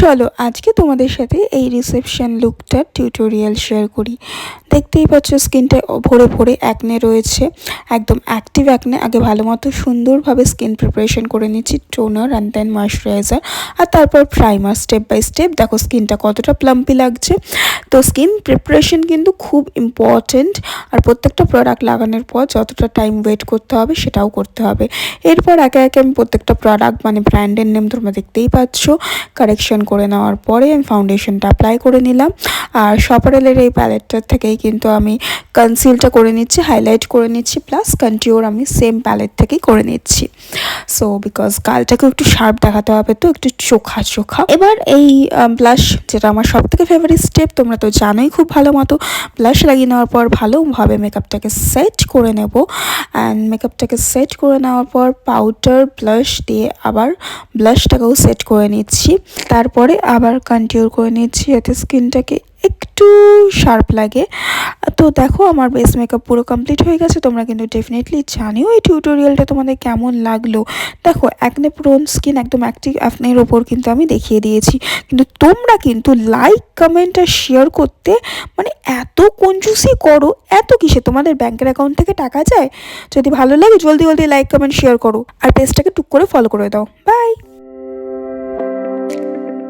চলো আজকে তোমাদের সাথে এই রিসেপশন লুকটার টিউটোরিয়াল শেয়ার করি। দেখতেই পাচ্ছ স্কিনটা ভরে ভরে অ্যাকনে রয়েছে, একদম অ্যাক্টিভ অ্যাকনে। আগে ভালো মতো সুন্দরভাবে স্কিন প্রিপারেশন করে নিচ্ছি, টোনার অ্যান্ড দেন ময়শ্চারাইজার, আর তারপর প্রাইমার। স্টেপ বাই স্টেপ দেখো স্কিনটা কতটা প্লাম্পি লাগছে। তো স্কিন প্রিপারেশন কিন্তু খুব ইম্পর্টেন্ট, আর প্রত্যেকটা প্রোডাক্ট লাগানোর পর যতটা টাইম ওয়েট করতে হবে সেটাও করতে হবে। এরপর একে একে আমি প্রত্যেকটা প্রোডাক্ট মানে ব্র্যান্ডের নেম তোমরা দেখতেই পাচ্ছ কারেকশন করে নেওয়ার পরে আমি ফাউন্ডেশনটা অ্যাপ্লাই করে নিলাম। আর শপারেলের এই প্যালেটটার থেকেই কিন্তু আমি কনসিলটা করে নিচ্ছি, হাইলাইট করে নিচ্ছি, প্লাস কন্টিউর আমি সেম প্যালেট থেকেই করে নিচ্ছি। সো বিকজ গালটাকেও একটু শার্প দেখাতে হবে, তো একটু চোখা চোখা। এবার এই ব্লাশ, যেটা আমার সব থেকে ফেভারিট স্টেপ, তোমরা তো জানোই খুব ভালো মতো। ব্লাশ লাগিয়ে নেওয়ার পর ভালোভাবে মেকআপটাকে সেট করে নেব, অ্যান্ড মেকআপটাকে সেট করে নেওয়ার পর পাউডার ব্লাশ দিয়ে আবার ব্লাশটাকেও সেট করে নিচ্ছি। তারপরে আবার কন্টিউর করে নিচ্ছি যাতে স্কিনটাকে একটু শার্প লাগে। তো দেখো আমার বেস মেকআপ পুরো কমপ্লিট হয়ে গেছে। তোমরা কিন্তু ডেফিনেটলি জানিও এই টিউটোরিয়ালটা তোমাদের কেমন লাগলো। দেখো অ্যাকনে প্রোন স্কিন, একদম অ্যাক্টিভ অ্যাকনের ওপর কিন্তু আমি দেখিয়ে দিয়েছি, কিন্তু তোমরা কিন্তু লাইক কমেন্ট আর শেয়ার করতে মানে এত কঞ্জুসি করো, এত কিসে? তোমাদের ব্যাংকের অ্যাকাউন্ট থেকে টাকা যায়? যদি ভালো লাগে জলদি জলদি লাইক কমেন্ট শেয়ার করো, আর পেজটাকে টুক করে ফলো করে দাও। বাই।